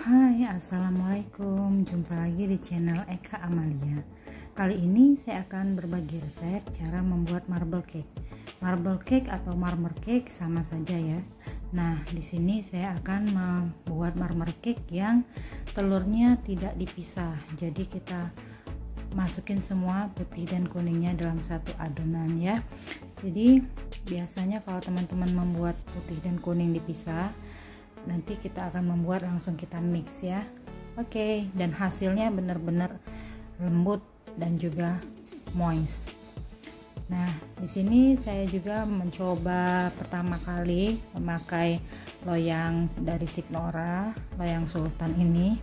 Hai, assalamualaikum. Jumpa lagi di channel Eka Amalia. Kali ini saya akan berbagi resep cara membuat marble cake. Marble cake atau marmer cake sama saja ya. Nah, di sini saya akan membuat marmer cake yang telurnya tidak dipisah. Jadi kita masukin semua putih dan kuningnya dalam satu adonan ya. Jadi biasanya kalau teman-teman membuat putih dan kuning dipisah, nanti kita akan membuat langsung kita mix ya. Oke, dan hasilnya benar-benar lembut dan juga moist. Nah, di sini saya juga mencoba pertama kali memakai loyang dari Signora, loyang sultan ini.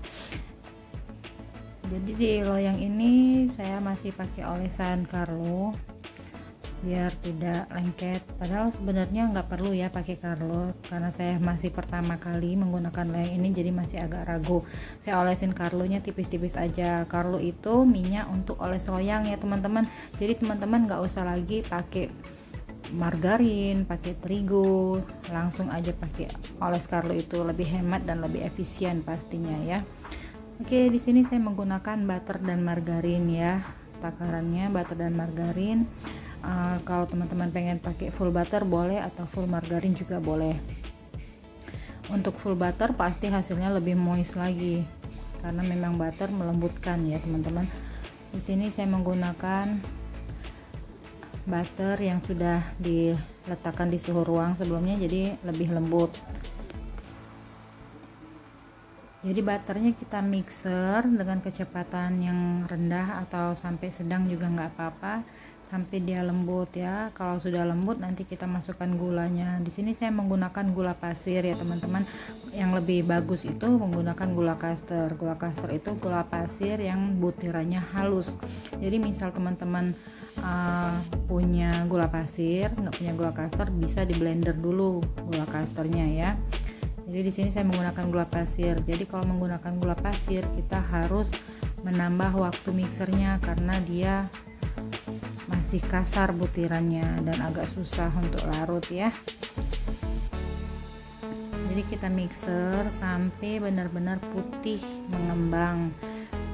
Jadi di loyang ini saya masih pakai olesan Carlo biar tidak lengket, padahal sebenarnya nggak perlu ya pakai Carlo, karena saya masih pertama kali menggunakan loyang ini jadi masih agak ragu. Saya olesin Carlo-nya tipis-tipis aja. Carlo itu minyak untuk oles loyang ya teman-teman, jadi teman-teman nggak usah lagi pakai margarin, pakai terigu, langsung aja pakai oles Carlo, itu lebih hemat dan lebih efisien pastinya ya. Oke, di sini saya menggunakan butter dan margarin ya, takarannya butter dan margarin. Kalau teman-teman pengen pakai full butter boleh, atau full margarin juga boleh. Untuk full butter pasti hasilnya lebih moist lagi, karena memang butter melembutkan ya teman-teman. Di sini saya menggunakan butter yang sudah diletakkan di suhu ruang sebelumnya, jadi lebih lembut. Jadi butternya kita mixer dengan kecepatan yang rendah atau sampai sedang juga nggak apa-apa, sampai dia lembut ya. Kalau sudah lembut nanti kita masukkan gulanya. Di sini saya menggunakan gula pasir ya teman-teman. Yang lebih bagus itu menggunakan gula caster. Gula caster itu gula pasir yang butirannya halus. Jadi misal teman-teman punya gula pasir, nggak punya gula caster, bisa di blender dulu gula casternya ya. Jadi di sini saya menggunakan gula pasir. Jadi kalau menggunakan gula pasir kita harus menambah waktu mixernya, karena dia masih kasar butirannya dan agak susah untuk larut ya. Jadi kita mixer sampai benar-benar putih mengembang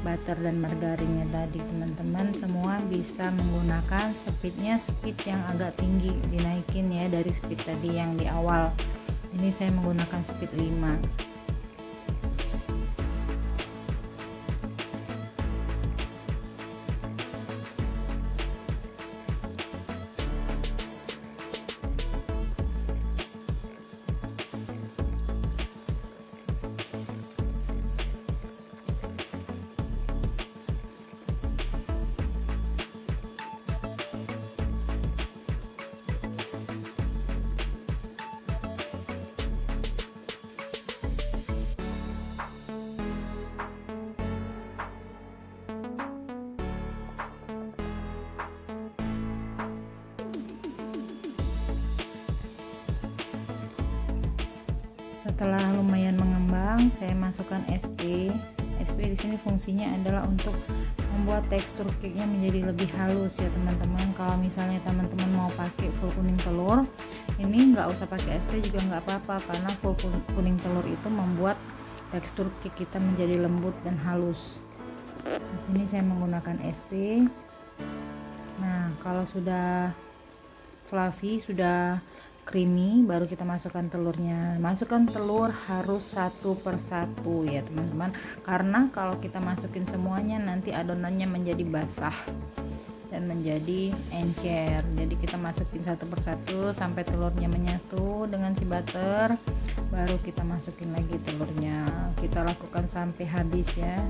butter dan margarinnya tadi teman-teman. Semua bisa menggunakan speednya, speed yang agak tinggi, dinaikin ya dari speed tadi yang di awal. Ini saya menggunakan speed 5. Setelah lumayan mengembang, saya masukkan SP. SP di sini fungsinya adalah untuk membuat tekstur cake-nya menjadi lebih halus ya teman-teman. Kalau misalnya teman-teman mau pakai full kuning telur, ini nggak usah pakai SP juga nggak apa-apa, karena full kuning telur itu membuat tekstur cake kita menjadi lembut dan halus. Di sini saya menggunakan SP. Nah, kalau sudah fluffy, sudah creamy, baru kita masukkan telurnya. Masukkan telur harus satu persatu ya teman-teman, karena kalau kita masukin semuanya nanti adonannya menjadi basah dan menjadi encer. Jadi kita masukin satu persatu sampai telurnya menyatu dengan si butter, baru kita masukin lagi telurnya. Kita lakukan sampai habis ya.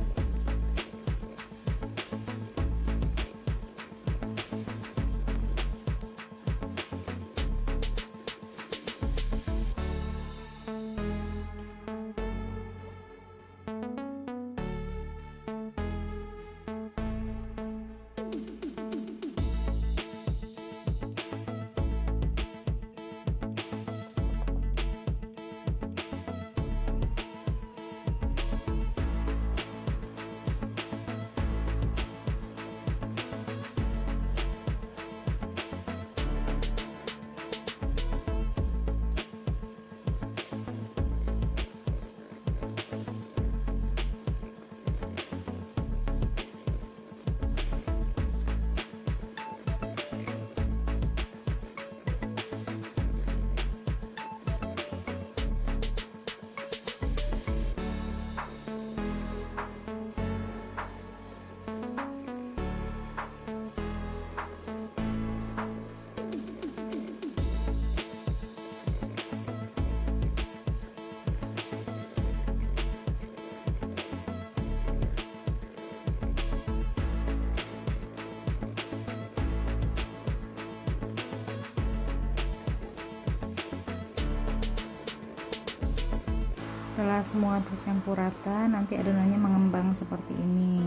Setelah semua tercampur rata, nanti adonannya mengembang seperti ini.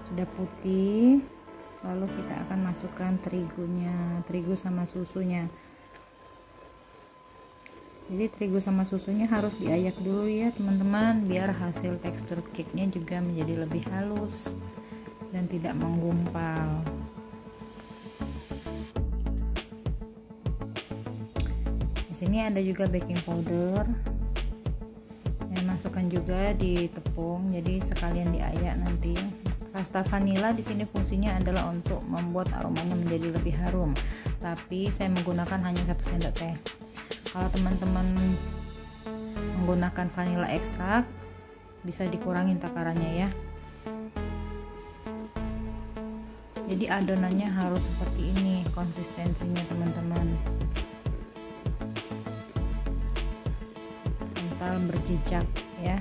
Sudah putih, lalu kita akan masukkan terigu sama susunya. Jadi terigu sama susunya harus diayak dulu ya teman-teman, biar hasil tekstur cake-nya juga menjadi lebih halus dan tidak menggumpal. Di sini ada juga baking powder. Saya masukkan juga di tepung, jadi sekalian diayak nanti. Pasta vanila di sini fungsinya adalah untuk membuat aromanya menjadi lebih harum, tapi saya menggunakan hanya 1 sendok teh. Kalau teman-teman menggunakan vanilla ekstrak, bisa dikurangin takarannya ya. Jadi adonannya harus seperti ini konsistensinya teman-teman, kental berjejak ya.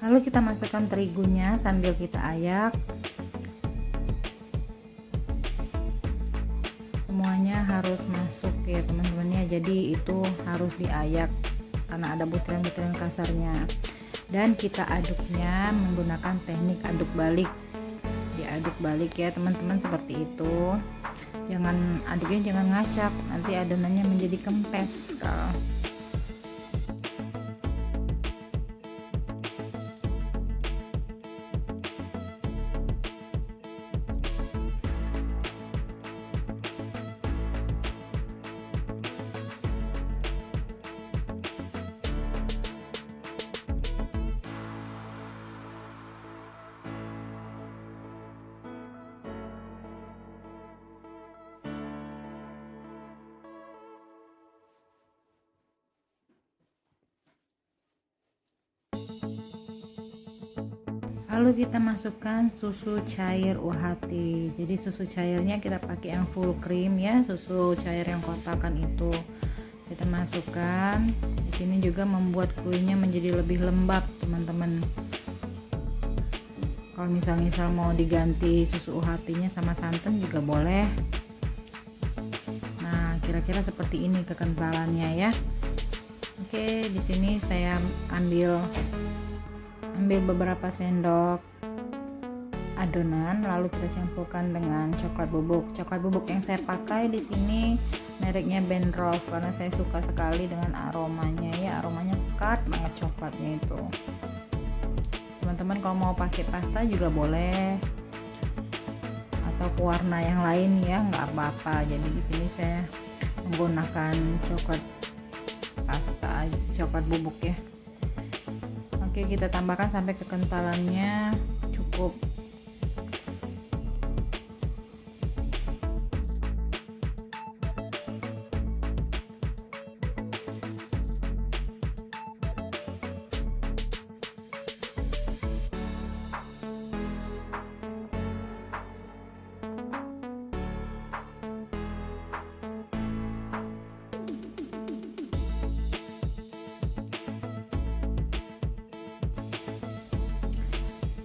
Lalu kita masukkan terigunya sambil kita ayak. Semuanya harus masuk ya teman-teman ya. Jadi itu harus diayak karena ada butiran-butiran kasarnya. Dan kita aduknya menggunakan teknik aduk balik. Diaduk balik ya teman-teman, seperti itu. Aduknya jangan ngacak, nanti adonannya menjadi kempes. Lalu kita masukkan susu cair UHT. Jadi susu cairnya kita pakai yang full cream ya, susu cair yang kotakan itu kita masukkan. Di sini juga membuat kuenya menjadi lebih lembab teman-teman. Kalau misal mau diganti susu UHT-nya sama santan juga boleh. Nah, kira-kira seperti ini kekentalannya ya. Oke, di sini saya ambil beberapa sendok adonan, lalu kita campurkan dengan coklat bubuk. Coklat bubuk yang saya pakai di sini mereknya Benrof karena saya suka sekali dengan aromanya ya, aromanya pekat banget coklatnya itu. Teman-teman kalau mau pakai pasta juga boleh, atau warna yang lain ya, nggak apa-apa. Jadi di sini saya menggunakan coklat bubuk ya. Oke, kita tambahkan sampai kekentalannya cukup.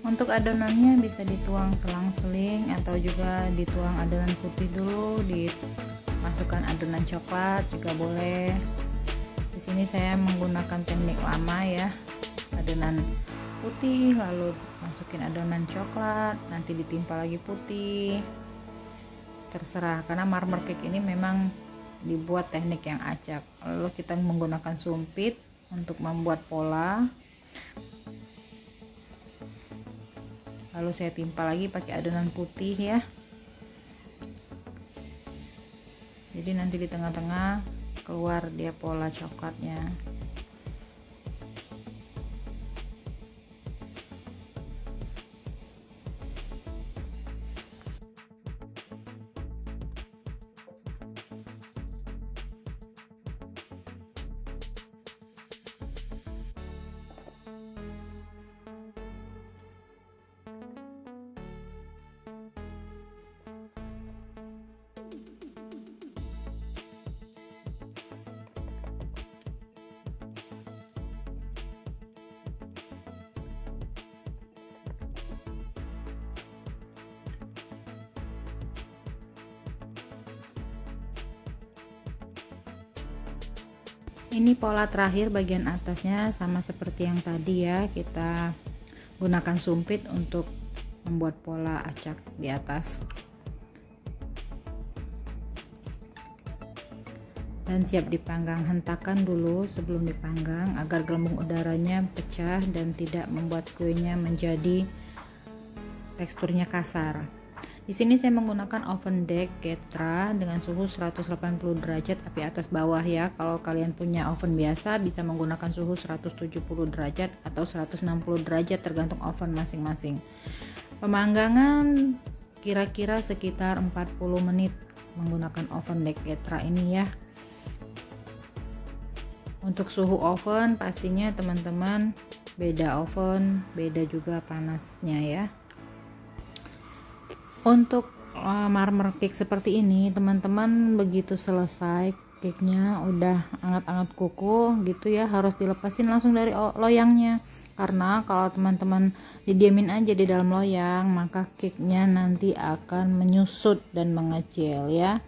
Untuk adonannya bisa dituang selang-seling atau juga dituang adonan putih dulu, dimasukkan adonan coklat juga boleh. Di sini saya menggunakan teknik lama ya, adonan putih lalu masukin adonan coklat, nanti ditimpa lagi putih. Terserah, karena marmer cake ini memang dibuat teknik yang acak. Lalu kita menggunakan sumpit untuk membuat pola. Lalu saya timpa lagi pakai adonan putih ya. Jadi nanti di tengah-tengah keluar dia pola coklatnya. Ini pola terakhir bagian atasnya sama seperti yang tadi ya, kita gunakan sumpit untuk membuat pola acak di atas. Dan siap dipanggang. Hentakan dulu sebelum dipanggang agar gelembung udaranya pecah dan tidak membuat kuenya menjadi teksturnya kasar. Di sini saya menggunakan oven deck Ketra dengan suhu 180 derajat api atas bawah ya. Kalau kalian punya oven biasa bisa menggunakan suhu 170 derajat atau 160 derajat tergantung oven masing-masing. Pemanggangan kira-kira sekitar 40 menit menggunakan oven deck Ketra ini ya. Untuk suhu oven pastinya teman-teman beda oven, beda juga panasnya ya. Untuk marmer cake seperti ini teman-teman, begitu selesai cake-nya udah anget-anget kuku gitu ya, harus dilepasin langsung dari loyangnya, karena kalau teman-teman didiamin aja di dalam loyang maka cake-nya nanti akan menyusut dan mengecil ya.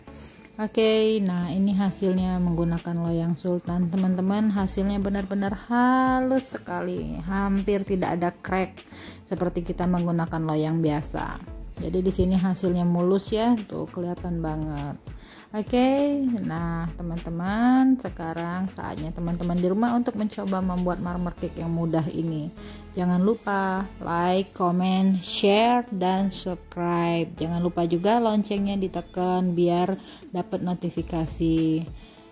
Oke, nah ini hasilnya menggunakan loyang sultan teman-teman. Hasilnya benar-benar halus sekali, hampir tidak ada crack seperti kita menggunakan loyang biasa. Jadi di sini hasilnya mulus ya, tuh kelihatan banget. Oke, nah teman-teman, sekarang saatnya teman-teman di rumah untuk mencoba membuat marmer cake yang mudah ini. Jangan lupa like, comment, share, dan subscribe. Jangan lupa juga loncengnya ditekan biar dapat notifikasi.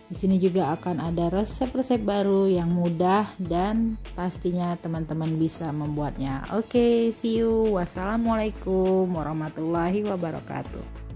Di sini juga akan ada resep-resep baru yang mudah dan pastinya teman-teman bisa membuatnya. Oke, see you. Wassalamualaikum warahmatullahi wabarakatuh.